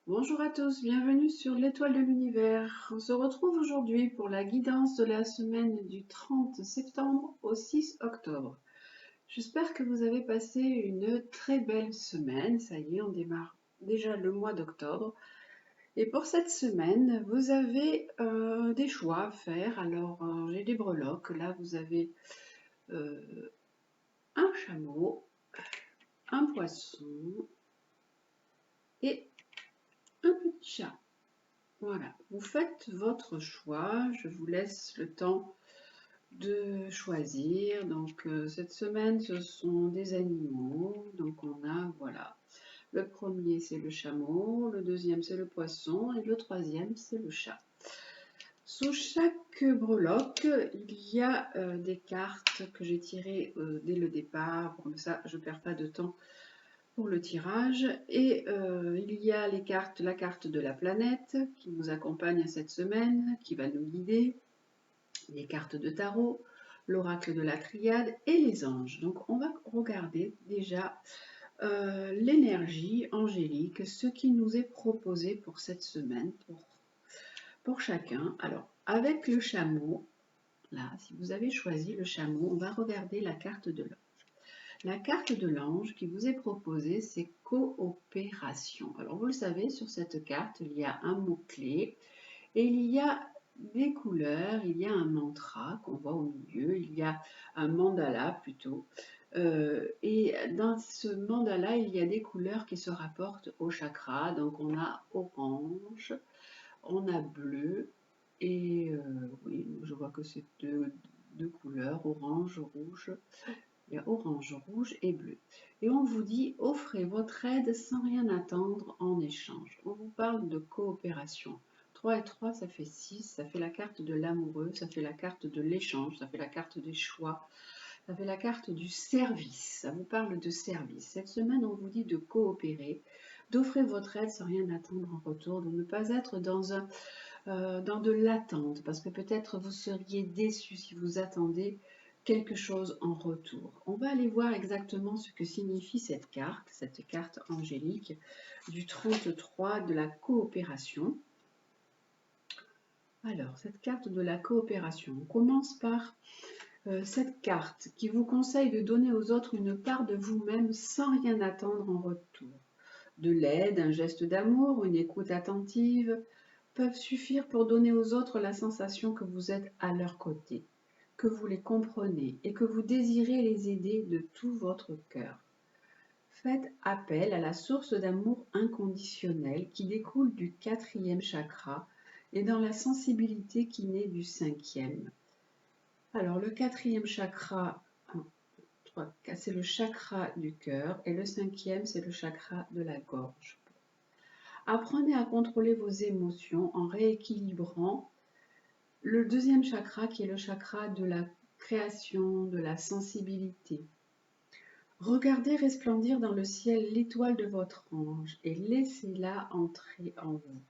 Bonjour à tous, bienvenue sur l'étoile de l'univers. On se retrouve aujourd'hui pour la guidance de la semaine du 30 septembre au 6 octobre. J'espère que vous avez passé une très belle semaine. Ça y est, on démarre déjà le mois d'octobre. Et pour cette semaine, vous avez des choix à faire. Alors, j'ai des breloques. Là, vous avez un chameau, un poisson et un petit chat. Voilà, vous faites votre choix, je vous laisse le temps de choisir. Donc cette semaine, ce sont des animaux. Donc on a, voilà, le premier c'est le chameau, le deuxième c'est le poisson et le troisième c'est le chat. Sous chaque breloque, il y a des cartes que j'ai tirées dès le départ, comme ça je ne perds pas de temps pour le tirage. Et il y a la carte de la planète qui nous accompagne cette semaine, qui va nous guider, les cartes de tarot, l'oracle de la triade et les anges. Donc on va regarder déjà l'énergie angélique, ce qui nous est proposé pour cette semaine, pour chacun. Alors avec le chameau, là, si vous avez choisi le chameau, on va regarder la carte de l'homme. La carte de l'ange qui vous est proposée, c'est coopération. Alors vous le savez, sur cette carte, il y a un mot-clé et il y a des couleurs, il y a un mantra qu'on voit au milieu, il y a un mandala plutôt. Et dans ce mandala, il y a des couleurs qui se rapportent au chakra. Donc on a orange, on a bleu et oui, je vois que c'est deux couleurs, orange, rouge. Il y a orange, rouge et bleu. Et on vous dit, offrez votre aide sans rien attendre en échange. On vous parle de coopération. 3 et 3, ça fait 6, ça fait la carte de l'amoureux, ça fait la carte de l'échange, ça fait la carte des choix, ça fait la carte du service. Ça vous parle de service. Cette semaine, on vous dit de coopérer, d'offrir votre aide sans rien attendre en retour, de ne pas être dans de l'attente, parce que peut-être vous seriez déçu si vous attendez quelque chose en retour. On va aller voir exactement ce que signifie cette carte angélique du 33 de la coopération. Alors, cette carte de la coopération, on commence par cette carte qui vous conseille de donner aux autres une part de vous-même sans rien attendre en retour. De l'aide, un geste d'amour, une écoute attentive peuvent suffire pour donner aux autres la sensation que vous êtes à leur côté, que vous les comprenez et que vous désirez les aider de tout votre cœur. Faites appel à la source d'amour inconditionnel qui découle du 4e chakra et dans la sensibilité qui naît du 5e. Alors le 4e chakra, c'est le chakra du cœur et le 5e c'est le chakra de la gorge. Apprenez à contrôler vos émotions en rééquilibrant le 2e chakra qui est le chakra de la création, de la sensibilité. Regardez resplendir dans le ciel l'étoile de votre ange et laissez-la entrer en vous.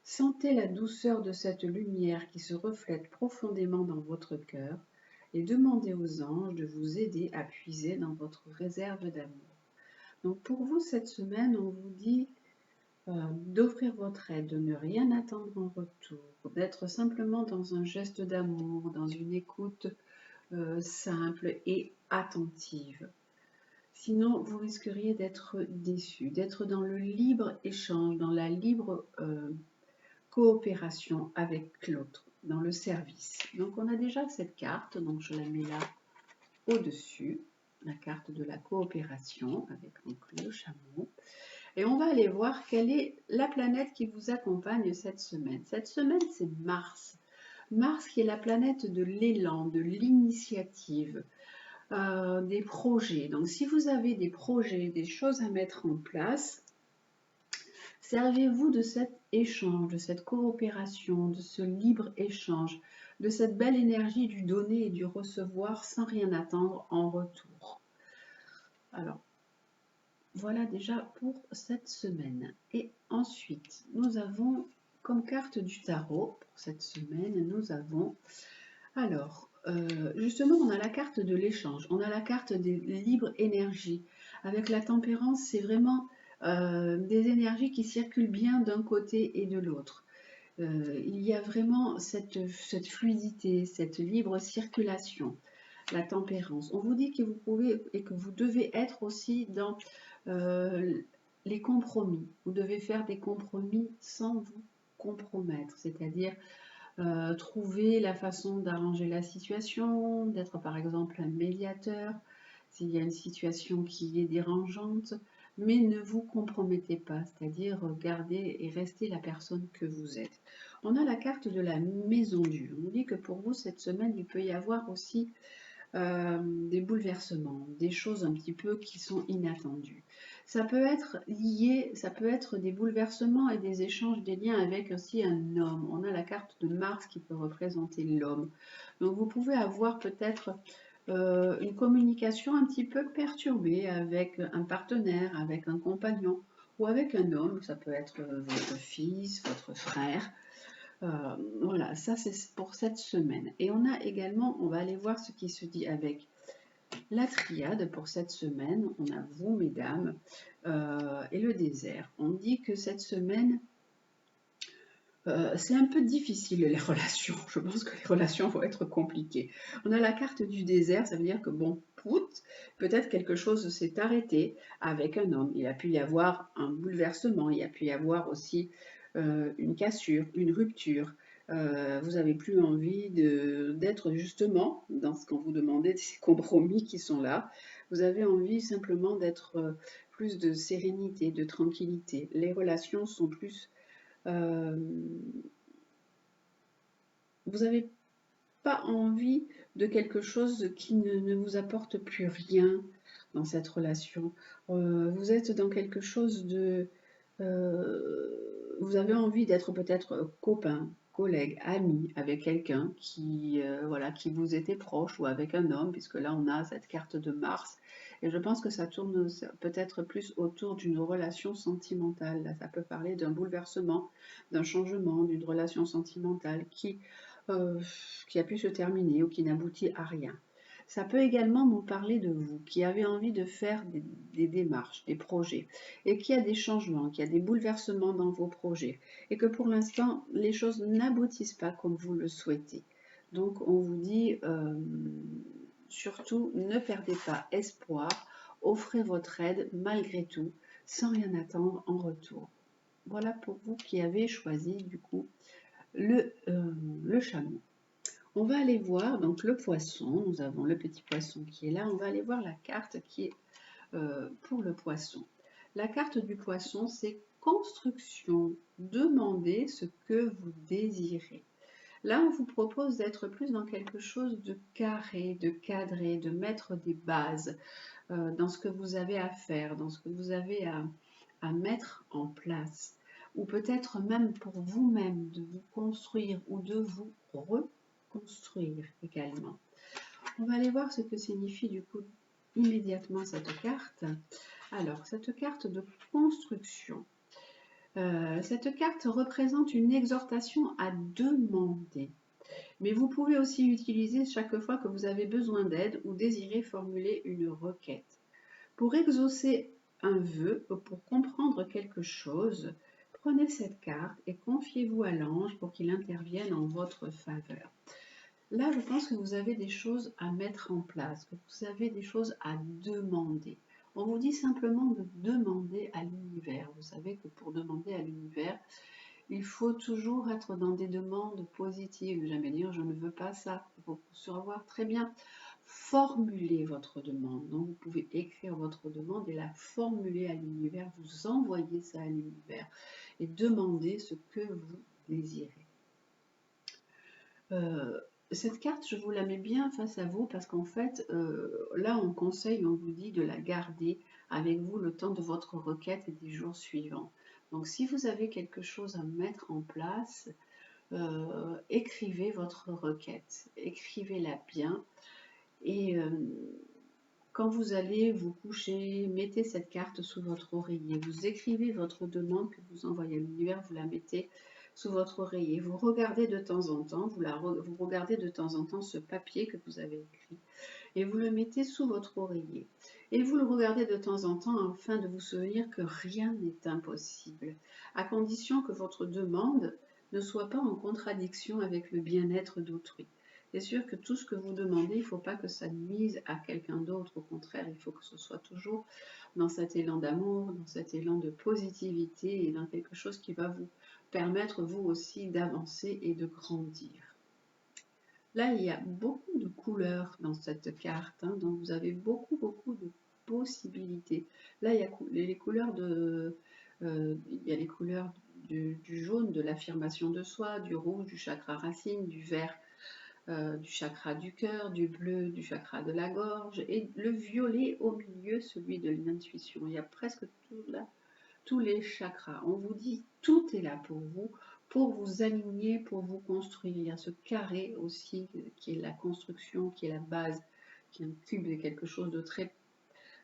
Sentez la douceur de cette lumière qui se reflète profondément dans votre cœur et demandez aux anges de vous aider à puiser dans votre réserve d'amour. Donc pour vous cette semaine, on vous dit d'offrir votre aide, de ne rien attendre en retour, d'être simplement dans un geste d'amour, dans une écoute simple et attentive. Sinon, vous risqueriez d'être déçu, d'être dans le libre échange, dans la libre coopération avec l'autre, dans le service. Donc on a déjà cette carte, donc je la mets là au-dessus, la carte de la coopération avec donc le chameau. Et on va aller voir quelle est la planète qui vous accompagne cette semaine. Cette semaine, c'est Mars. Mars qui est la planète de l'élan, de l'initiative, des projets. Donc si vous avez des projets, des choses à mettre en place, servez-vous de cet échange, de cette coopération, de ce libre échange, de cette belle énergie du donner et du recevoir sans rien attendre en retour. Alors, voilà déjà pour cette semaine. Et ensuite, nous avons comme carte du tarot, pour cette semaine, nous avons, alors, justement, on a la carte de l'échange, on a la carte des libres énergies. Avec la tempérance, c'est vraiment des énergies qui circulent bien d'un côté et de l'autre. Il y a vraiment cette fluidité, cette libre circulation, la tempérance. On vous dit que vous pouvez et que vous devez être aussi dans les compromis. Vous devez faire des compromis sans vous compromettre, c'est-à-dire trouver la façon d'arranger la situation, d'être par exemple un médiateur s'il y a une situation qui est dérangeante, mais ne vous compromettez pas, c'est-à-dire gardez et restez la personne que vous êtes. On a la carte de la maison due. On dit que pour vous, cette semaine, il peut y avoir aussi des bouleversements, des choses un petit peu qui sont inattendues. Ça peut être lié, ça peut être des bouleversements et des échanges, des liens avec aussi un homme. On a la carte de Mars qui peut représenter l'homme. Donc vous pouvez avoir peut-être une communication un petit peu perturbée avec un partenaire, avec un compagnon ou avec un homme. Ça peut être votre fils, votre frère. Voilà, ça c'est pour cette semaine. Et on a également, on va aller voir ce qui se dit avec la triade pour cette semaine. On a vous, mesdames, et le désert. On dit que cette semaine, c'est un peu difficile les relations. Je pense que les relations vont être compliquées. On a la carte du désert, ça veut dire que bon, peut-être quelque chose s'est arrêté avec un homme. Il a pu y avoir un bouleversement, il a pu y avoir aussi une cassure, une rupture. Vous n'avez plus envie d'être justement dans ce qu'on vous demandait, ces compromis qui sont là. Vous avez envie simplement d'être plus de sérénité, de tranquillité. Les relations sont plus vous n'avez pas envie de quelque chose qui ne vous apporte plus rien dans cette relation. Vous êtes dans quelque chose de... vous avez envie d'être peut-être copain, collègue, ami avec quelqu'un qui, voilà, qui vous était proche ou avec un homme, puisque là on a cette carte de Mars. Et je pense que ça tourne peut-être plus autour d'une relation sentimentale. Là, ça peut parler d'un bouleversement, d'un changement, d'une relation sentimentale qui a pu se terminer ou qui n'aboutit à rien. Ça peut également nous parler de vous, qui avez envie de faire des démarches, des projets, et qui a des changements, qui a des bouleversements dans vos projets, et que pour l'instant, les choses n'aboutissent pas comme vous le souhaitez. Donc, on vous dit, surtout, ne perdez pas espoir, offrez votre aide malgré tout, sans rien attendre en retour. Voilà pour vous qui avez choisi, du coup, le chameau. On va aller voir donc le poisson. Nous avons le petit poisson qui est là. On va aller voir la carte qui est pour le poisson. La carte du poisson, c'est construction. Demandez ce que vous désirez. Là, on vous propose d'être plus dans quelque chose de carré, de cadré, de mettre des bases dans ce que vous avez à faire, dans ce que vous avez à mettre en place. Ou peut-être même pour vous-même, de vous construire ou de vous reconstruire également. On va aller voir ce que signifie du coup immédiatement cette carte. Alors, cette carte de construction. Cette carte représente une exhortation à demander. Mais vous pouvez aussi l'utiliser chaque fois que vous avez besoin d'aide ou désirez formuler une requête. Pour exaucer un vœu ou pour comprendre quelque chose, prenez cette carte et confiez-vous à l'ange pour qu'il intervienne en votre faveur. Là, je pense que vous avez des choses à mettre en place, que vous avez des choses à demander. On vous dit simplement de demander à l'univers. Vous savez que pour demander à l'univers, il faut toujours être dans des demandes positives. Jamais dire je ne veux pas ça. Il faut savoir très bien formuler votre demande. Donc vous pouvez écrire votre demande et la formuler à l'univers. Vous envoyez ça à l'univers et demander ce que vous désirez. Cette carte, je vous la mets bien face à vous parce qu'en fait, là, on conseille, on vous dit de la garder avec vous le temps de votre requête et des jours suivants. Donc, si vous avez quelque chose à mettre en place, écrivez votre requête, écrivez-la bien et quand vous allez vous coucher, mettez cette carte sous votre oreiller, vous écrivez votre demande que vous envoyez à l'univers, vous la mettez sous votre oreiller. Vous regardez de temps en temps, vous regardez de temps en temps ce papier que vous avez écrit et vous le mettez sous votre oreiller. Et vous le regardez de temps en temps afin de vous souvenir que rien n'est impossible, à condition que votre demande ne soit pas en contradiction avec le bien-être d'autrui. C'est sûr que tout ce que vous demandez, il ne faut pas que ça nuise à quelqu'un d'autre. Au contraire, il faut que ce soit toujours dans cet élan d'amour, dans cet élan de positivité et dans quelque chose qui va vous permettre vous aussi d'avancer et de grandir. Là, il y a beaucoup de couleurs dans cette carte, hein, donc vous avez beaucoup de possibilités. Là, il y a les couleurs il y a les couleurs du jaune, de l'affirmation de soi, du rouge, du chakra racine, du vert, du chakra du cœur, du bleu, du chakra de la gorge, et le violet au milieu, celui de l'intuition. Il y a presque tout là, tous les chakras. On vous dit tout est là pour vous aligner, pour vous construire. Il y a ce carré aussi qui est la construction, qui est la base, qui est un cube, de quelque chose de très...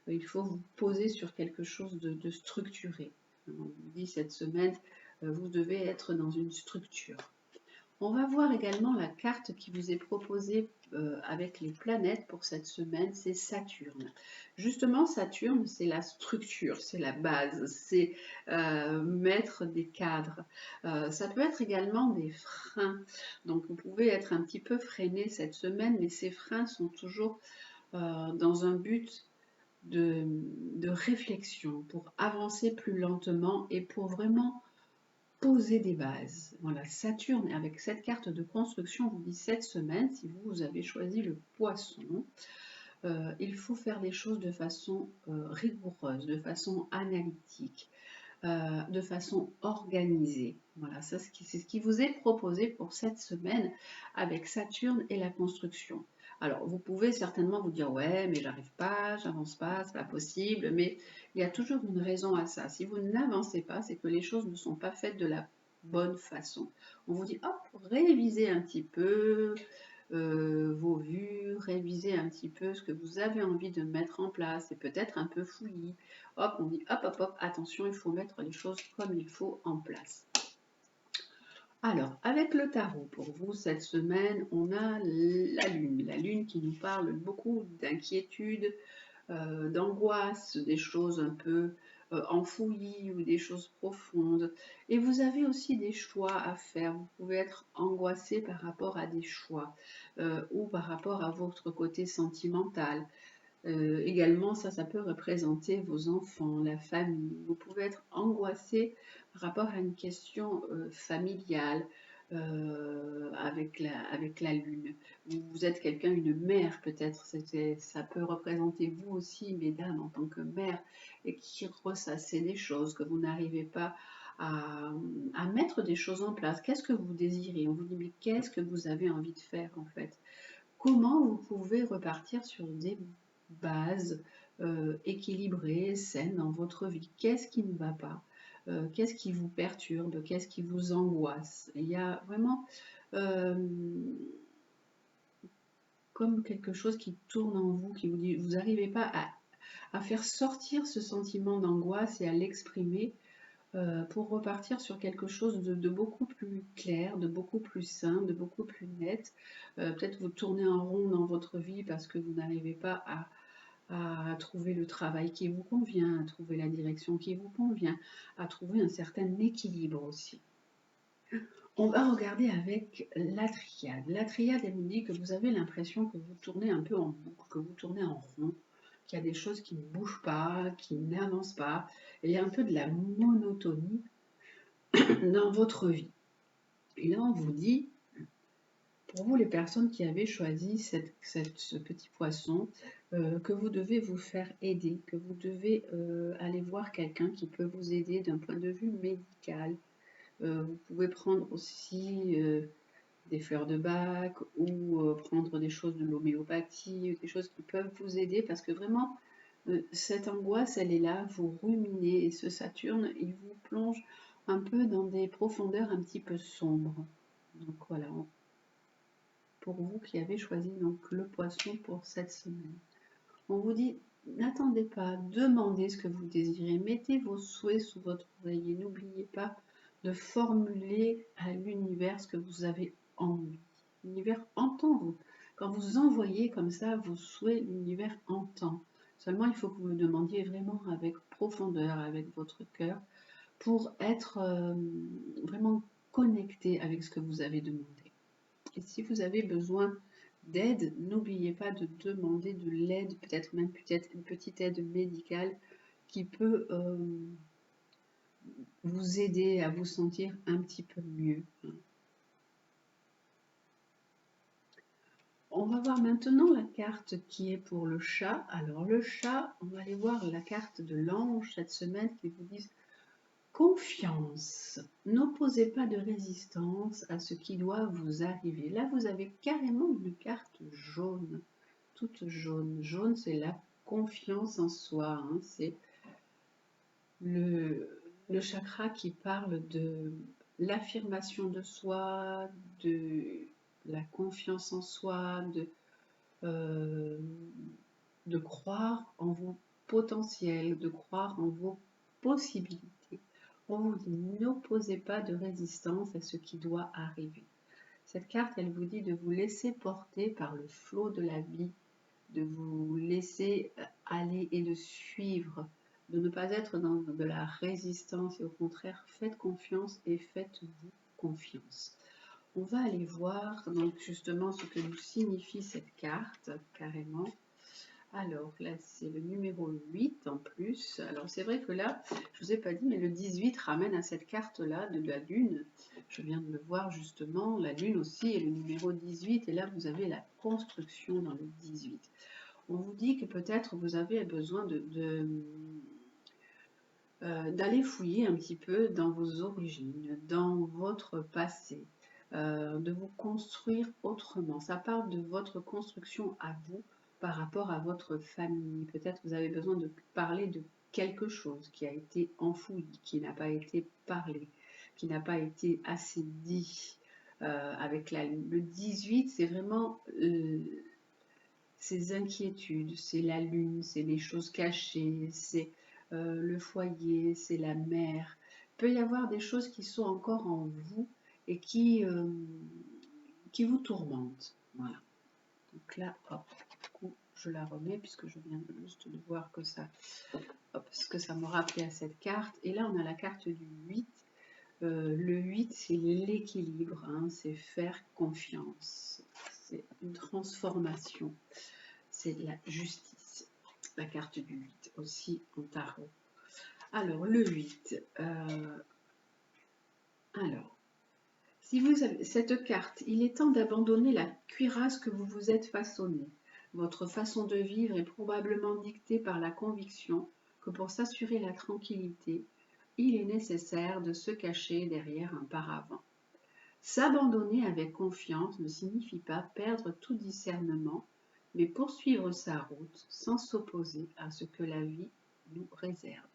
Il faut vous poser sur quelque chose de structuré. On vous dit cette semaine, vous devez être dans une structure. On va voir également la carte qui vous est proposée avec les planètes pour cette semaine, c'est Saturne. Justement, Saturne, c'est la structure, c'est la base, c'est mettre des cadres. Ça peut être également des freins. Donc, vous pouvez être un petit peu freiné cette semaine, mais ces freins sont toujours dans un but de réflexion, pour avancer plus lentement et pour vraiment poser des bases. Voilà, Saturne, avec cette carte de construction, vous dit cette semaine, si vous avez choisi le poisson, il faut faire les choses de façon rigoureuse, de façon analytique, de façon organisée. Voilà, ça c'est ce qui vous est proposé pour cette semaine avec Saturne et la construction. Alors, vous pouvez certainement vous dire, ouais, mais j'arrive pas, j'avance pas, c'est pas possible, mais il y a toujours une raison à ça. Si vous n'avancez pas, c'est que les choses ne sont pas faites de la bonne façon. On vous dit, hop, révisez un petit peu vos vues, révisez un petit peu ce que vous avez envie de mettre en place, c'est peut-être un peu fouillis. Hop, on dit, hop, hop, hop, attention, il faut mettre les choses comme il faut en place. Alors, avec le tarot, pour vous, cette semaine, on a la lune qui nous parle beaucoup d'inquiétude, d'angoisse, des choses un peu enfouies ou des choses profondes. Et vous avez aussi des choix à faire. Vous pouvez être angoissé par rapport à des choix ou par rapport à votre côté sentimental. Également, ça peut représenter vos enfants, la famille. Vous pouvez être angoissé par rapport à une question familiale avec la lune. Vous êtes quelqu'un, une mère peut-être, ça peut représenter vous aussi, mesdames, en tant que mère, et qui ressassez des choses, que vous n'arrivez pas à mettre des choses en place. Qu'est-ce que vous désirez? On vous dit, mais qu'est-ce que vous avez envie de faire en fait? Comment vous pouvez repartir sur des bases équilibrées, saines dans votre vie? Qu'est-ce qui ne va pas? Qu'est-ce qui vous perturbe? Qu'est-ce qui vous angoisse? Il y a vraiment comme quelque chose qui tourne en vous, qui vous dit, vous n'arrivez pas à faire sortir ce sentiment d'angoisse et à l'exprimer pour repartir sur quelque chose de beaucoup plus clair, de beaucoup plus sain, de beaucoup plus net. Peut-être vous tournez en rond dans votre vie parce que vous n'arrivez pas à trouver le travail qui vous convient, à trouver la direction qui vous convient, à trouver un certain équilibre aussi. On va regarder avec la triade. La triade, elle nous dit que vous avez l'impression que vous tournez un peu en boucle, que vous tournez en rond, qu'il y a des choses qui ne bougent pas, qui n'avancent pas. Et il y a un peu de la monotonie dans votre vie. Et là, on vous dit, pour vous les personnes qui avez choisi ce petit poisson, que vous devez vous faire aider, que vous devez aller voir quelqu'un qui peut vous aider d'un point de vue médical. Vous pouvez prendre aussi des fleurs de bac ou prendre des choses de l'homéopathie, des choses qui peuvent vous aider parce que vraiment, cette angoisse, elle est là, vous ruminez et ce Saturne, il vous plonge un peu dans des profondeurs un petit peu sombres. Donc voilà, pour vous qui avez choisi donc le poisson pour cette semaine. On vous dit, n'attendez pas, demandez ce que vous désirez, mettez vos souhaits sous votre oreiller, n'oubliez pas de formuler à l'univers ce que vous avez envie. L'univers entend vous. Quand vous envoyez comme ça vos souhaits, l'univers entend. Seulement, il faut que vous le demandiez vraiment avec profondeur, avec votre cœur, pour être vraiment connecté avec ce que vous avez demandé. Et si vous avez besoin d'aide, n'oubliez pas de demander de l'aide, peut-être même une petite aide médicale qui peut vous aider à vous sentir un petit peu mieux. On va voir maintenant la carte qui est pour le chat. Alors le chat, on va aller voir la carte de l'ange cette semaine qui vous dit confiance. N'opposez pas de résistance à ce qui doit vous arriver. Là, vous avez carrément une carte jaune, toute jaune. Jaune, c'est la confiance en soi. Hein. C'est le chakra qui parle de l'affirmation de soi, de la confiance en soi, euh, de croire en vos potentiels, de croire en vos possibilités. On vous dit n'opposez pas de résistance à ce qui doit arriver. Cette carte, elle vous dit de vous laisser porter par le flot de la vie, de vous laisser aller et de suivre, de ne pas être dans de la résistance et au contraire, faites confiance et faites-vous confiance. On va aller voir donc justement ce que nous signifie cette carte, carrément. Alors là, c'est le numéro 8 en plus. Alors c'est vrai que là, je ne vous ai pas dit, mais le 18 ramène à cette carte-là de la Lune. Je viens de le voir justement, la Lune aussi est le numéro 18. Et là, vous avez la construction dans le 18. On vous dit que peut-être vous avez besoin d'aller fouiller un petit peu dans vos origines, dans votre passé, de vous construire autrement. Ça parle de votre construction à vous par rapport à votre famille. Peut-être vous avez besoin de parler de quelque chose qui a été enfoui, qui n'a pas été parlé, qui n'a pas été assez dit. Avec le 18, c'est vraiment ces inquiétudes, c'est la lune, c'est les choses cachées, c'est le foyer, c'est la mer. Il peut y avoir des choses qui sont encore en vous et qui vous tourmentent. Voilà. Donc là, hop, du coup, je la remets puisque je viens juste de voir que ça, hop, ce que ça me rappelait à cette carte. Et là, on a la carte du 8. Le 8, c'est l'équilibre, hein, c'est faire confiance. C'est une transformation. C'est la justice. La carte du 8 aussi en tarot. Alors, le 8. Alors, si vous avez cette carte, il est temps d'abandonner la cuirasse que vous vous êtes façonnée. Votre façon de vivre est probablement dictée par la conviction que pour s'assurer la tranquillité, il est nécessaire de se cacher derrière un paravent. S'abandonner avec confiance ne signifie pas perdre tout discernement, mais poursuivre sa route sans s'opposer à ce que la vie nous réserve.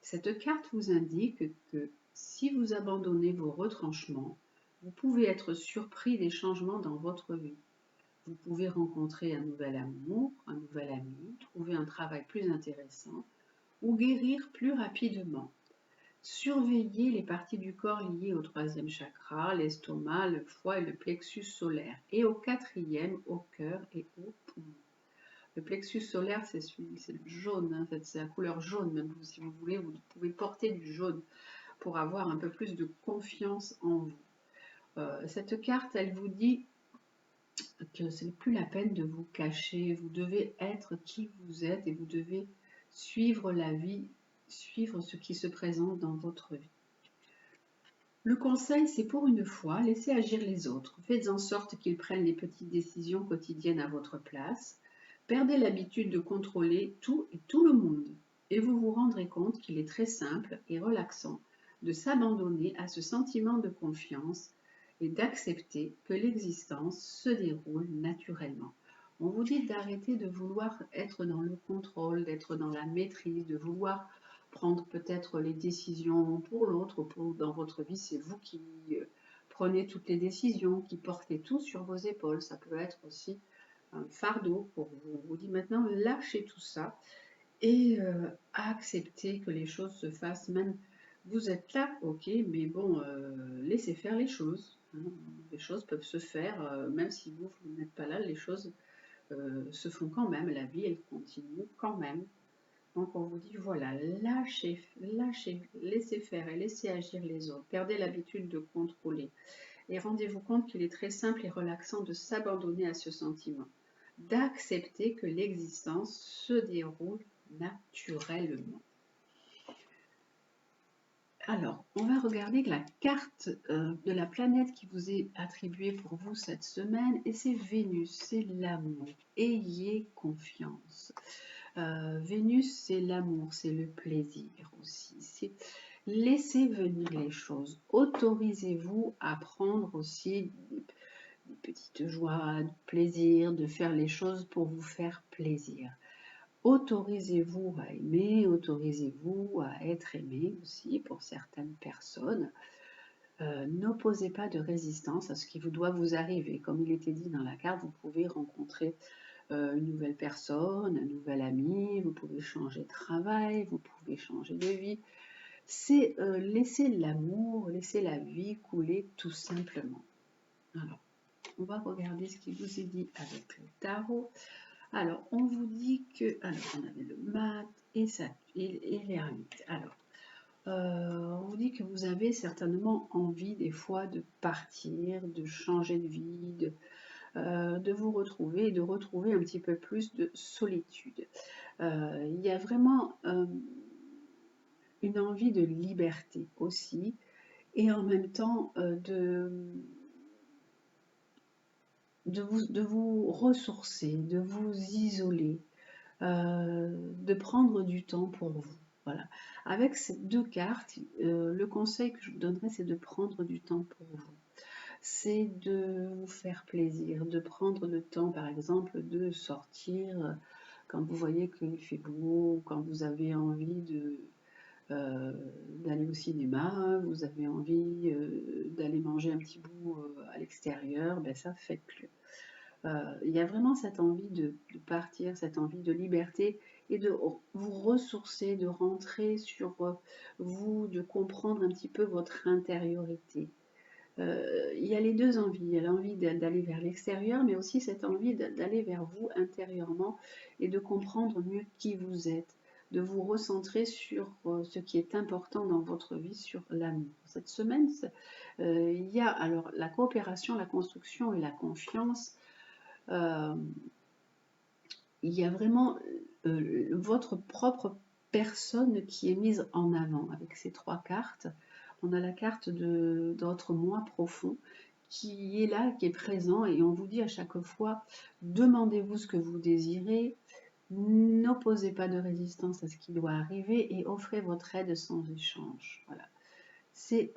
Cette carte vous indique que si vous abandonnez vos retranchements, vous pouvez être surpris des changements dans votre vie. Vous pouvez rencontrer un nouvel amour, un nouvel ami, trouver un travail plus intéressant ou guérir plus rapidement. Surveillez les parties du corps liées au troisième chakra, l'estomac, le foie et le plexus solaire, et au quatrième, au cœur et au poumon. Le plexus solaire, c'est le jaune, hein, c'est la couleur jaune, même si vous voulez, vous pouvez porter du jaune pour avoir un peu plus de confiance en vous. Cette carte, elle vous dit que ce n'est plus la peine de vous cacher, vous devez être qui vous êtes et vous devez suivre la vie, suivre ce qui se présente dans votre vie. Le conseil, c'est pour une fois, laissez agir les autres. Faites en sorte qu'ils prennent les petites décisions quotidiennes à votre place. Perdez l'habitude de contrôler tout et tout le monde. Et vous vous rendrez compte qu'il est très simple et relaxant de s'abandonner à ce sentiment de confiance et d'accepter que l'existence se déroule naturellement. On vous dit d'arrêter de vouloir être dans le contrôle, d'être dans la maîtrise, de vouloir prendre peut-être les décisions pour l'autre, dans votre vie, c'est vous qui prenez toutes les décisions, qui portez tout sur vos épaules. Ça peut être aussi un fardeau pour vous. On vous dit maintenant, lâchez tout ça et acceptez que les choses se fassent même Vous êtes là, ok, mais bon, laissez faire les choses. Hein. Les choses peuvent se faire, même si vous n'êtes pas là, les choses se font quand même. La vie, elle continue quand même. Donc on vous dit, voilà, lâchez, lâchez, laissez faire et laissez agir les autres. Perdez l'habitude de contrôler. Et rendez-vous compte qu'il est très simple et relaxant de s'abandonner à ce sentiment, d'accepter que l'existence se déroule naturellement. Alors, on va regarder la carte de la planète qui vous est attribuée pour vous cette semaine, et c'est Vénus, c'est l'amour. Ayez confiance. Vénus, c'est l'amour, c'est le plaisir aussi. Laissez venir les choses. Autorisez-vous à prendre aussi des petites joies, de plaisir, de faire les choses pour vous faire plaisir. Autorisez-vous à aimer, autorisez-vous à être aimé aussi pour certaines personnes. N'opposez pas de résistance à ce qui vous doit vous arriver. Comme il était dit dans la carte, vous pouvez rencontrer une nouvelle personne, un nouvel ami, vous pouvez changer de travail, vous pouvez changer de vie. C'est laisser l'amour, laisser la vie couler tout simplement. Alors, on va regarder ce qui vous est dit avec le tarot. Alors, on vous dit que... Alors, on avait le mat et l'ermite. Alors, on vous dit que vous avez certainement envie des fois de partir, de changer de vie, de vous retrouver et de retrouver un petit peu plus de solitude. Il y a vraiment une envie de liberté aussi et en même temps de vous ressourcer, de vous isoler, de prendre du temps pour vous. Voilà. Avec ces deux cartes, le conseil que je vous donnerais, c'est de prendre du temps pour vous. C'est de vous faire plaisir, de prendre le temps, par exemple, de sortir quand vous voyez qu'il fait beau, quand vous avez envie d'aller au cinéma, vous avez envie d'aller manger un petit bout à l'extérieur, ben ça, faites-le. Il y a vraiment cette envie de partir, cette envie de liberté et de vous ressourcer, de rentrer sur vous, de comprendre un petit peu votre intériorité. Il y a les deux envies. Il y a l'envie d'aller vers l'extérieur, mais aussi cette envie d'aller vers vous intérieurement et de comprendre mieux qui vous êtes, de vous recentrer sur ce qui est important dans votre vie, sur l'amour. Cette semaine, il y a alors la coopération, la construction et la confiance. Il y a vraiment votre propre personne qui est mise en avant avec ces trois cartes. On a la carte de votre moi profond qui est là, qui est présent, et on vous dit à chaque fois, demandez-vous ce que vous désirez, n'opposez pas de résistance à ce qui doit arriver et offrez votre aide sans échange. Voilà. C'est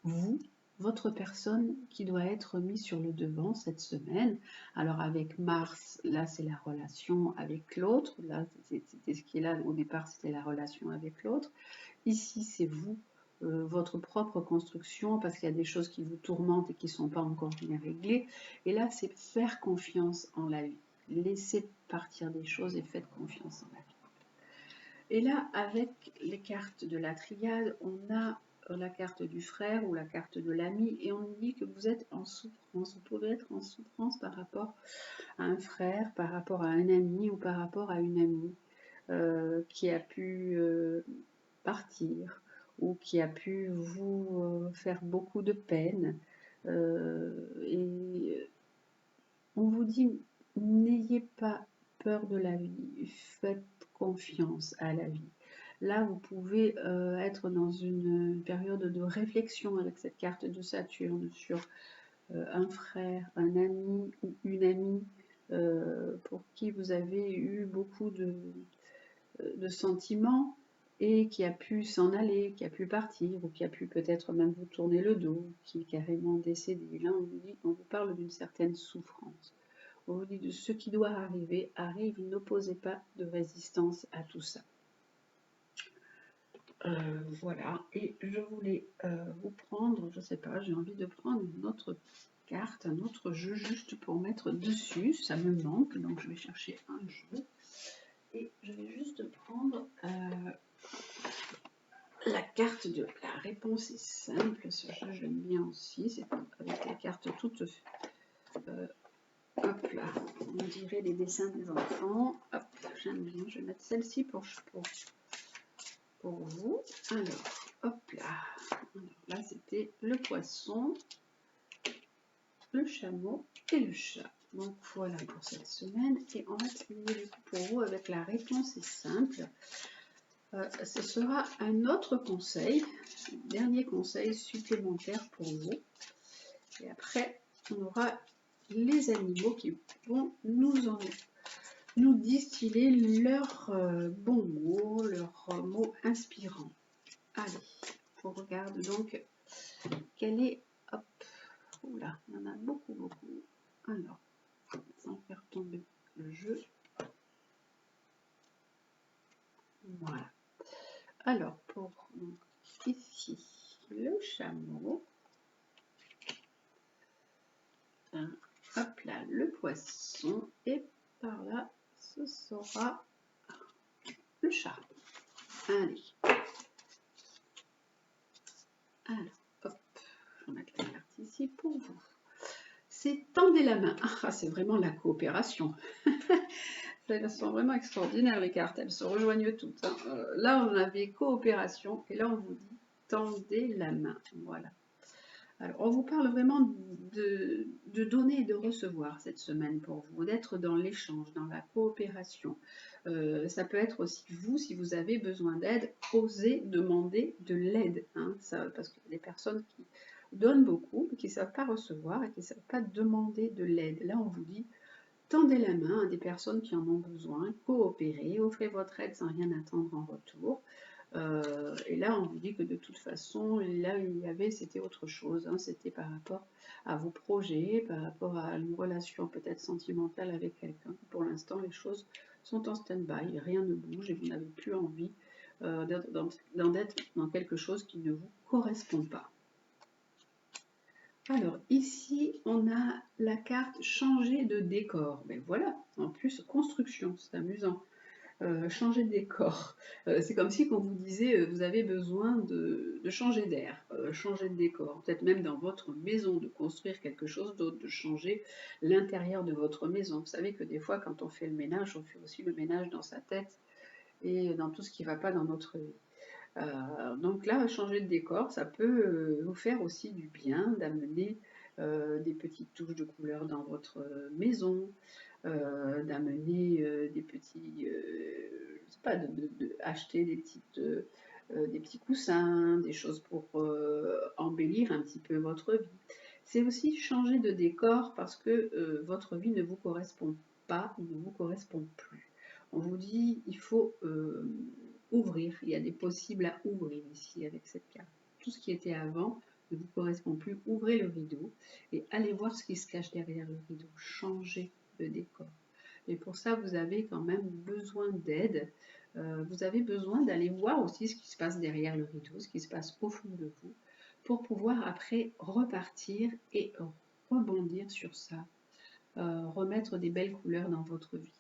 vous, votre personne qui doit être mise sur le devant cette semaine. Alors avec Mars, là c'est la relation avec l'autre. Là c'était ce qui est là au départ, c'était la relation avec l'autre. Ici c'est vous, votre propre construction, parce qu'il y a des choses qui vous tourmentent et qui ne sont pas encore bien réglées. Et là c'est faire confiance en la vie. Laissez partir des choses et faites confiance en la vie. Et là, avec les cartes de la triade, on a la carte du frère ou la carte de l'ami, et on nous dit que vous êtes en souffrance. Vous pouvez être en souffrance par rapport à un frère, par rapport à un ami ou par rapport à une amie qui a pu partir ou qui a pu vous faire beaucoup de peine. Et on vous dit, n'ayez pas peur de la vie, faites confiance à la vie. Là, vous pouvez être dans une période de réflexion avec cette carte de Saturne sur un frère, un ami ou une amie pour qui vous avez eu beaucoup de sentiments et qui a pu s'en aller, qui a pu partir ou qui a pu peut-être même vous tourner le dos, qui est carrément décédé. Là, on vous parle d'une certaine souffrance. On vous dit de ce qui doit arriver, arrive, n'opposez pas de résistance à tout ça. Voilà, et je voulais vous prendre, je sais pas, j'ai envie de prendre une autre carte, un autre jeu juste pour mettre dessus, ça me manque, donc je vais chercher un jeu. Et je vais juste prendre la carte de la réponse est simple. Ce jeu, j'aime bien aussi. C'est avec les cartes toutes... hop là, on dirait les dessins des enfants. Hop, j'aime bien. Je vais mettre celle-ci pour vous. Alors, hop là. Alors, là, c'était le poisson, le chameau et le chat. Donc voilà pour cette semaine. Et on va terminer pour vous avec la réponse est simple. Ce sera un autre conseil, dernier conseil supplémentaire pour vous. Et après, on aura les animaux qui vont nous distiller leurs bons mots, leurs mots inspirants. Allez, on regarde donc quel est... Hop, oula, il y en a beaucoup, beaucoup. Alors, sans faire tomber le jeu. Voilà. Alors, pour donc, ici, le chameau. Hop là, le poisson. Et par là, ce sera le chat. Allez. Alors, hop, je vais mettre la carte ici pour vous. C'est tendez la main. Ah, c'est vraiment la coopération. Elles sont vraiment extraordinaires, les cartes. Elles se rejoignent toutes. Hein. Là, on avait coopération. Et là, on vous dit tendez la main. Voilà. Alors, on vous parle vraiment de donner et de recevoir cette semaine pour vous, d'être dans l'échange, dans la coopération. Ça peut être aussi vous, si vous avez besoin d'aide, osez demander de l'aide. Hein, parce qu'il y a des personnes qui donnent beaucoup, mais qui ne savent pas recevoir et qui ne savent pas demander de l'aide. Là, on vous dit, tendez la main à des personnes qui en ont besoin, coopérez, offrez votre aide sans rien attendre en retour. Et là, on vous dit que de toute façon, là où il y avait, c'était autre chose. Hein, c'était par rapport à vos projets, par rapport à une relation peut-être sentimentale avec quelqu'un. Pour l'instant, les choses sont en stand-by, rien ne bouge et vous n'avez plus envie d'être dans quelque chose qui ne vous correspond pas. Alors ici, on a la carte changer de décor. Mais voilà, en plus, construction, c'est amusant. Changer de décor. C'est comme si on vous disait vous avez besoin de changer d'air, changer de décor, peut-être même dans votre maison, de construire quelque chose d'autre, de changer l'intérieur de votre maison. Vous savez que des fois, quand on fait le ménage, on fait aussi le ménage dans sa tête et dans tout ce qui ne va pas dans notre vie. Donc là, changer de décor, ça peut vous faire aussi du bien, d'amener des petites touches de couleur dans votre maison, d'amener des petits, je sais pas, acheter des petits coussins, des choses pour embellir un petit peu votre vie. C'est aussi changer de décor parce que votre vie ne vous correspond pas, ne vous correspond plus. On vous dit, il faut ouvrir, il y a des possibles à ouvrir ici avec cette carte. Tout ce qui était avant ne vous correspond plus, ouvrez le rideau et allez voir ce qui se cache derrière le rideau, changez de décor. Et pour ça, vous avez quand même besoin d'aide, vous avez besoin d'aller voir aussi ce qui se passe derrière le rideau, ce qui se passe au fond de vous, pour pouvoir après repartir et rebondir sur ça, remettre des belles couleurs dans votre vie.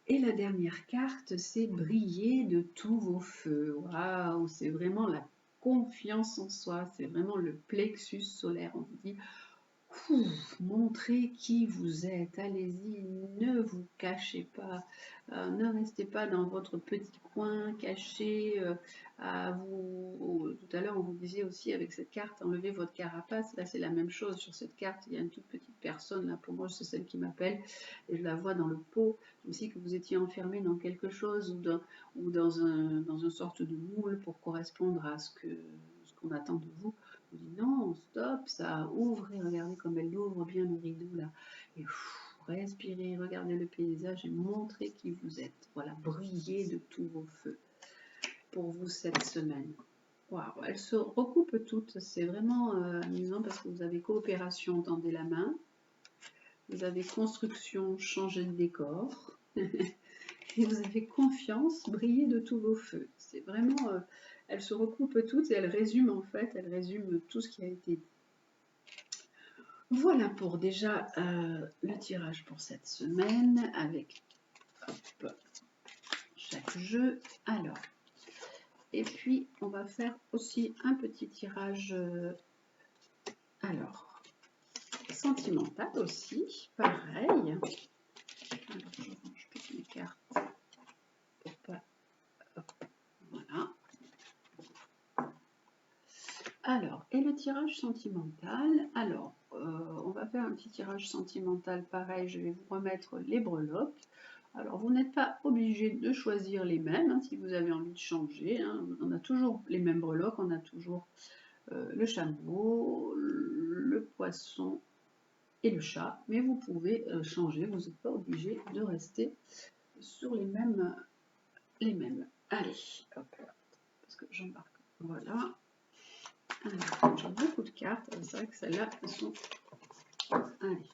Et la dernière carte, c'est briller de tous vos feux. Waouh, c'est vraiment la confiance en soi, c'est vraiment le plexus solaire. On vous dit, montrez qui vous êtes, allez-y, ne vous cachez pas, ne restez pas dans votre petit coin caché. Tout à l'heure, on vous disait aussi avec cette carte, enlevez votre carapace. Là, c'est la même chose. Sur cette carte, il y a une toute petite personne. Là, pour moi, c'est celle qui m'appelle et je la vois dans le pot, comme si que vous étiez enfermé dans quelque chose ou dans une sorte de moule pour correspondre à ce qu'on attend de vous. On dit non, stop, ça ouvre, et regardez comme elle ouvre bien le rideau là. Et respirez, regardez le paysage et montrez qui vous êtes. Voilà, brillez de tous vos feux pour vous cette semaine. Waouh, elles se recoupent toutes, c'est vraiment amusant parce que vous avez coopération, tendez la main. Vous avez construction, changer de décor. Et vous avez confiance, briller de tous vos feux. C'est vraiment... elles se recoupent toutes et elles résument en fait, elles résument tout ce qui a été dit. Voilà pour déjà le tirage pour cette semaine avec, hop, chaque jeu. Alors, et puis on va faire aussi un petit tirage, alors, sentimental aussi, pareil. Alors, je range toutes mes cartes pour pas... Hop, voilà. Alors, et le tirage sentimental, alors, on va faire un petit tirage sentimental, pareil, je vais vous remettre les breloques. Alors, vous n'êtes pas obligé de choisir les mêmes, hein, si vous avez envie de changer, hein. On a toujours les mêmes breloques, on a toujours le chameau, le poisson et le chat, mais vous pouvez changer, vous n'êtes pas obligé de rester sur les mêmes. Allez, hop, parce que j'embarque, voilà. Alors, j'ai beaucoup de cartes, c'est vrai que celles-là, elles sont... Allez.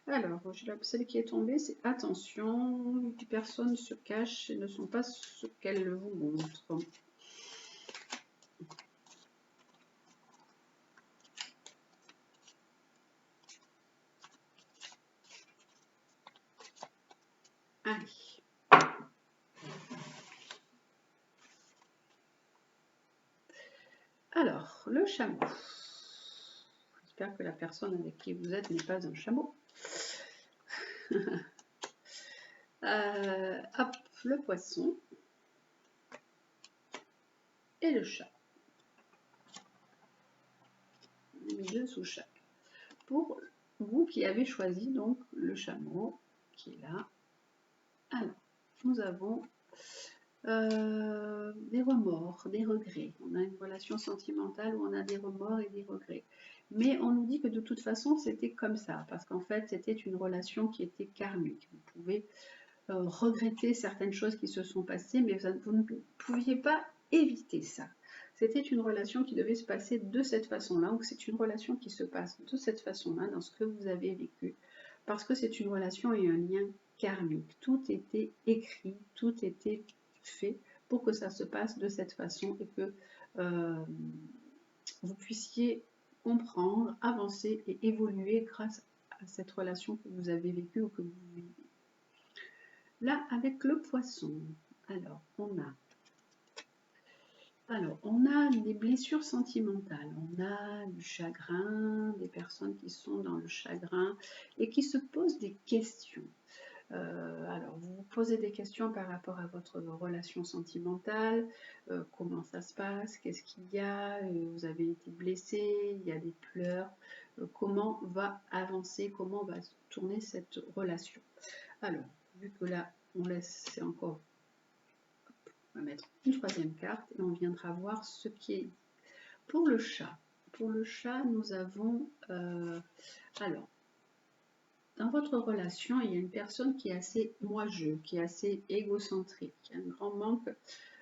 Alors, celle qui est tombée, c'est attention, les personnes se cachent et ne sont pas ce qu'elles vous montrent. Allez. Alors, le chameau. J'espère que la personne avec qui vous êtes n'est pas un chameau. Hop, le poisson et le chat. On a mis deux sous chaque. Pour vous qui avez choisi donc le chameau, qui est là. Alors, nous avons des remords, des regrets. On a une relation sentimentale où on a des remords et des regrets. Mais on nous dit que de toute façon, c'était comme ça, parce qu'en fait, c'était une relation qui était karmique. Vous pouvez regretter certaines choses qui se sont passées, mais vous ne pouviez pas éviter ça. C'était une relation qui devait se passer de cette façon-là, donc c'est une relation qui se passe de cette façon-là dans ce que vous avez vécu, parce que c'est une relation et un lien karmique. Tout était écrit, tout était fait pour que ça se passe de cette façon et que vous puissiez comprendre, avancer et évoluer grâce à cette relation que vous avez vécue ou que vous vivez. Là, avec le poisson, alors on a des blessures sentimentales, on a du chagrin, des personnes qui sont dans le chagrin et qui se posent des questions. Alors, vous vous posez des questions par rapport à votre relation sentimentale, comment ça se passe, qu'est-ce qu'il y a, vous avez été blessé, il y a des pleurs, comment va avancer, comment va tourner cette relation. Alors, vu que là, on laisse, c'est encore, on va mettre une troisième carte et on viendra voir ce qui est pour le chat. Pour le chat, nous avons, alors, dans votre relation, il y a une personne qui est assez moi-je, qui est assez égocentrique, qui a un grand manque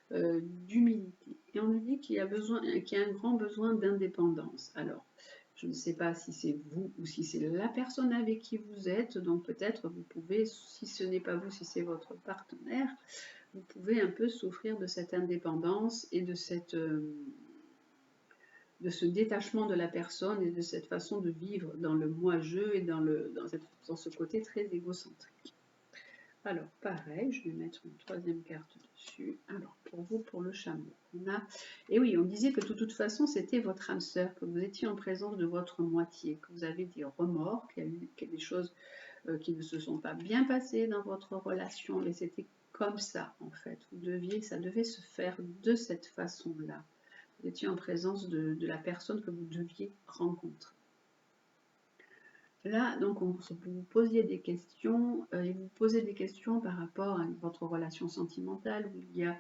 d'humilité. Et on nous dit qu'il y a un grand besoin d'indépendance. Alors, je ne sais pas si c'est vous ou si c'est la personne avec qui vous êtes, donc peut-être vous pouvez, si ce n'est pas vous, si c'est votre partenaire, vous pouvez un peu souffrir de cette indépendance et de ce détachement de la personne et de cette façon de vivre dans le moi-je et dans ce côté très égocentrique. Alors, pareil, je vais mettre une troisième carte dessus. Alors, pour vous, pour le chameau, et oui, on disait que de toute façon, c'était votre âme sœur, que vous étiez en présence de votre moitié, que vous avez des remords, qu'il y a des choses qui ne se sont pas bien passées dans votre relation, mais c'était comme ça, en fait. Ça devait se faire de cette façon-là. Vous étiez en présence de la personne que vous deviez rencontrer. Là, donc, vous vous posiez des questions, et vous posez des questions par rapport à votre relation sentimentale, où il y a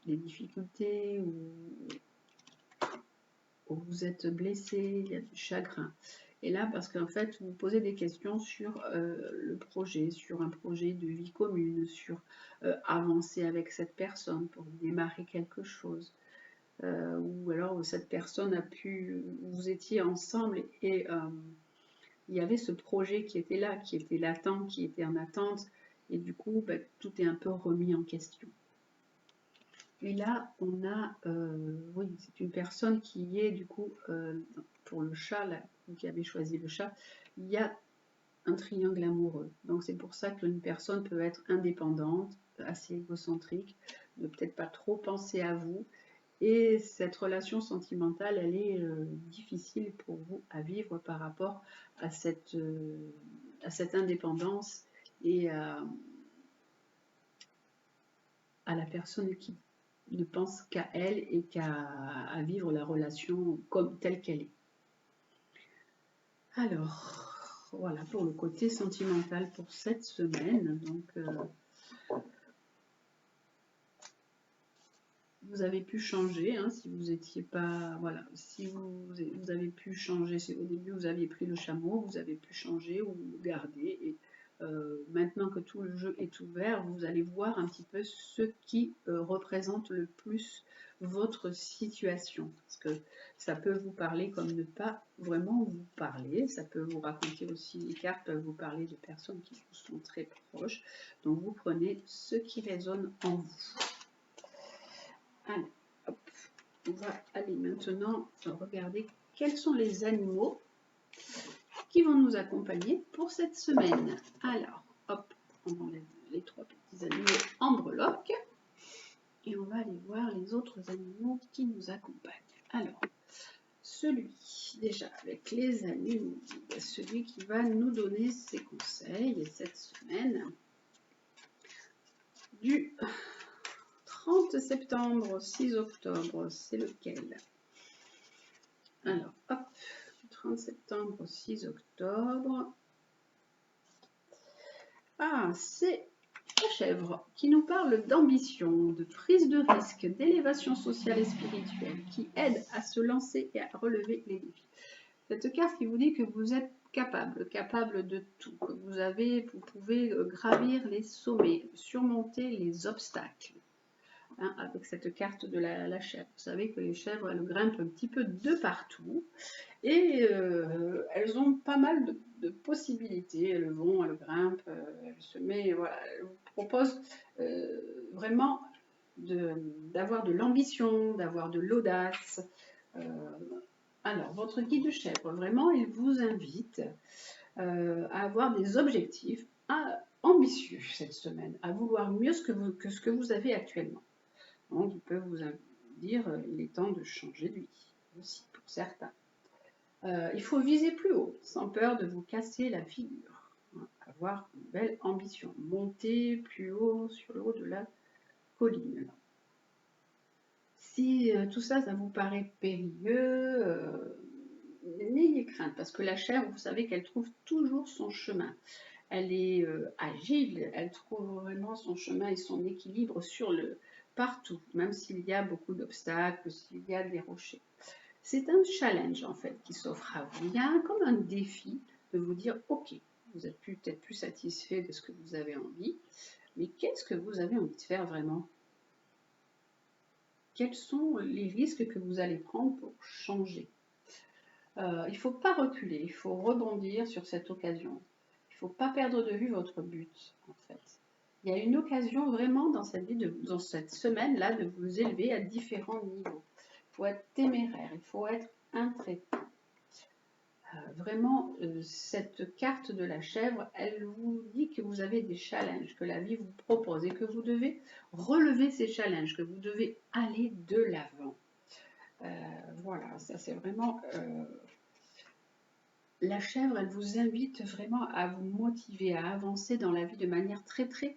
des difficultés, où vous êtes blessé, il y a du chagrin. Et là, parce qu'en fait, vous posez des questions sur le projet, sur un projet de vie commune, sur avancer avec cette personne pour démarrer quelque chose. Ou alors cette personne vous étiez ensemble et il y avait ce projet qui était là, qui était latent, qui était en attente, et du coup, tout est un peu remis en question. Et là, on a, oui, c'est une personne qui est du coup, pour le chat, là, qui avait choisi le chat, il y a un triangle amoureux. Donc c'est pour ça qu'une personne peut être indépendante, assez égocentrique, ne peut-être pas trop penser à vous. Et cette relation sentimentale, elle est difficile pour vous à vivre par rapport à cette indépendance et à la personne qui ne pense qu'à elle et qu'à vivre la relation comme telle qu'elle est. Alors, voilà pour le côté sentimental pour cette semaine. Donc, vous avez pu changer, hein, si vous n'étiez pas, voilà, si vous avez pu changer, au début vous aviez pris le chameau, vous avez pu changer ou le garder, et maintenant que tout le jeu est ouvert, vous allez voir un petit peu ce qui représente le plus votre situation, parce que ça peut vous parler comme ne pas vraiment vous parler, ça peut vous raconter aussi, les cartes peuvent vous parler de personnes qui vous sont très proches, donc vous prenez ce qui résonne en vous. Allez, hop, on va aller maintenant regarder quels sont les animaux qui vont nous accompagner pour cette semaine. Alors, hop, on enlève les 3 petits animaux en breloque et on va aller voir les autres animaux qui nous accompagnent. Alors, celui, déjà avec les animaux, celui qui va nous donner ses conseils cette semaine du 30 septembre au 6 octobre, c'est lequel? Alors, hop, 30 septembre au 6 octobre. Ah, c'est la chèvre qui nous parle d'ambition, de prise de risque, d'élévation sociale et spirituelle, qui aide à se lancer et à relever les défis. Cette carte qui vous dit que vous êtes capable de tout, que vous pouvez gravir les sommets, surmonter les obstacles. Hein, avec cette carte de la chèvre. Vous savez que les chèvres, elles grimpent un petit peu de partout et elles ont pas mal de possibilités. Elles vont, elles grimpent, elles se mettent, voilà, elles vous proposent vraiment d'avoir de l'ambition, d'avoir de l'audace. Alors, votre guide chèvre, vraiment, il vous invite à avoir des objectifs ambitieux cette semaine, à vouloir mieux que ce que vous avez actuellement. Donc, il peut vous dire il est temps de changer de vie aussi pour certains. Il faut viser plus haut, sans peur de vous casser la figure. Hein, avoir une belle ambition, monter plus haut sur le haut de la colline. Si tout ça, ça vous paraît périlleux, n'ayez crainte, parce que la chèvre, vous savez qu'elle trouve toujours son chemin. Elle est agile, elle trouve vraiment son chemin et son équilibre partout, même s'il y a beaucoup d'obstacles, s'il y a des rochers. C'est un challenge en fait qui s'offre à vous. Il y a comme un défi de vous dire ok, vous êtes peut-être plus satisfait de ce que vous avez envie, mais qu'est-ce que vous avez envie de faire vraiment? Quels sont les risques que vous allez prendre pour changer? Il ne faut pas reculer, il faut rebondir sur cette occasion. Il ne faut pas perdre de vue votre but, en fait. Il y a une occasion vraiment dans cette vie, dans cette semaine-là, de vous élever à différents niveaux. Il faut être téméraire, il faut être intrépide. Vraiment, cette carte de la chèvre, elle vous dit que vous avez des challenges que la vie vous propose et que vous devez relever ces challenges, que vous devez aller de l'avant. Voilà, ça c'est vraiment... la chèvre, elle vous invite vraiment à vous motiver, à avancer dans la vie de manière très très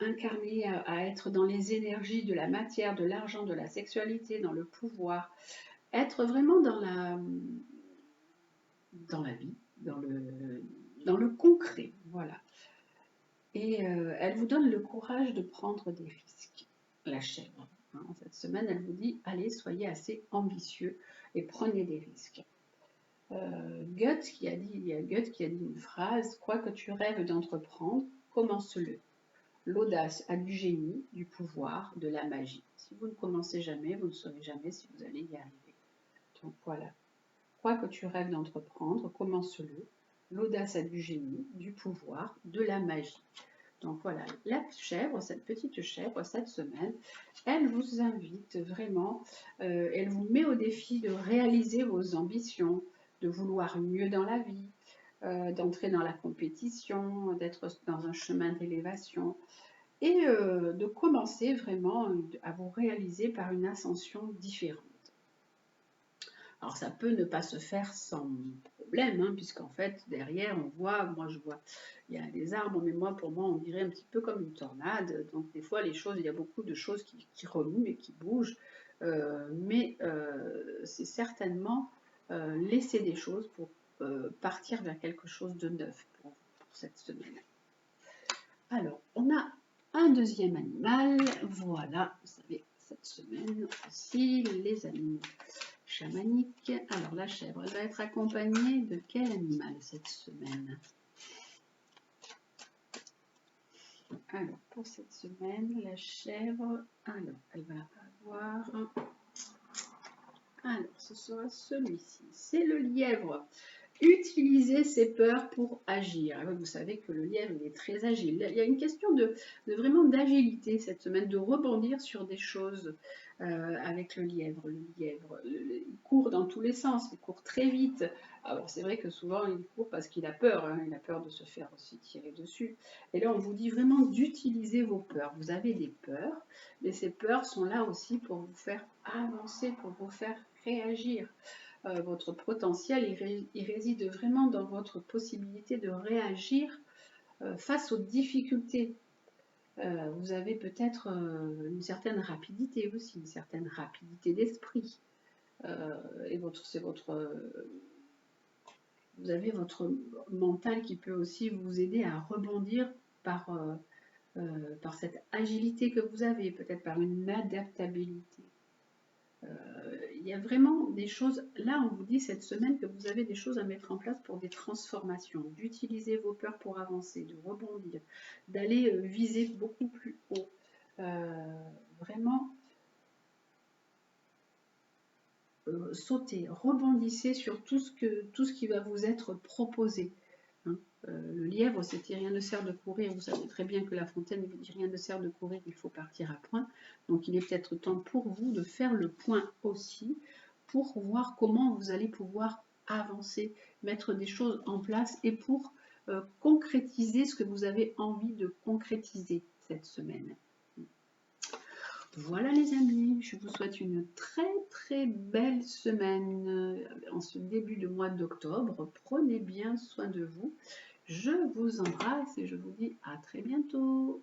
incarnée, à être dans les énergies de la matière, de l'argent, de la sexualité, dans le pouvoir, être vraiment dans la vie, dans le concret, voilà. Et elle vous donne le courage de prendre des risques, la chèvre. Hein. Cette semaine, elle vous dit, allez, soyez assez ambitieux et prenez des risques. Il y a Goethe qui a dit une phrase, quoi que tu rêves d'entreprendre, commence-le. L'audace a du génie, du pouvoir, de la magie. Si vous ne commencez jamais, vous ne saurez jamais si vous allez y arriver. Donc voilà. Quoi que tu rêves d'entreprendre, commence-le. L'audace a du génie, du pouvoir, de la magie. Donc voilà, la chèvre, cette petite chèvre, cette semaine, elle vous invite vraiment, elle vous met au défi de réaliser vos ambitions, de vouloir mieux dans la vie, d'entrer dans la compétition, d'être dans un chemin d'élévation et de commencer vraiment à vous réaliser par une ascension différente. Alors ça peut ne pas se faire sans problème, hein, puisqu'en fait derrière on voit, moi je vois, il y a des arbres, mais moi pour moi on dirait un petit peu comme une tornade. Donc des fois les choses, il y a beaucoup de choses qui remuent et qui bougent, mais c'est certainement laisser des choses pour partir vers quelque chose de neuf pour cette semaine. Alors on a un deuxième animal, voilà, vous savez cette semaine aussi les animaux chamanique. Alors la chèvre, elle va être accompagnée de quel animal cette semaine? Alors pour cette semaine, la chèvre, alors elle va avoir, alors ce sera celui-ci, c'est le lièvre. Utilisez ses peurs pour agir. Vous savez que le lièvre il est très agile. Il y a une question de vraiment d'agilité cette semaine, de rebondir sur des choses avec le lièvre. Le lièvre, il court dans tous les sens, il court très vite. Alors c'est vrai que souvent il court parce qu'il a peur, hein, il a peur de se faire aussi tirer dessus. Et là on vous dit vraiment d'utiliser vos peurs. Vous avez des peurs, mais ces peurs sont là aussi pour vous faire avancer, pour vous faire réagir. Votre potentiel, il réside vraiment dans votre possibilité de réagir face aux difficultés. Vous avez peut-être une certaine rapidité aussi, une certaine rapidité d'esprit. Et vous avez votre mental qui peut aussi vous aider à rebondir par cette agilité que vous avez, peut-être par une adaptabilité. Il y a vraiment des choses, là on vous dit cette semaine que vous avez des choses à mettre en place pour des transformations, d'utiliser vos peurs pour avancer, de rebondir, d'aller viser beaucoup plus haut. Vraiment, sautez, rebondissez sur tout ce qui va vous être proposé. Hein. Le lièvre, c'était rien ne sert de courir. Vous savez très bien que La Fontaine vous dit rien ne sert de courir, il faut partir à point. Donc il est peut-être temps pour vous de faire le point aussi pour voir comment vous allez pouvoir avancer, mettre des choses en place et pour concrétiser ce que vous avez envie de concrétiser cette semaine. Voilà les amis, je vous souhaite une très très belle semaine en ce début de mois d'octobre. Prenez bien soin de vous. Je vous embrasse et je vous dis à très bientôt.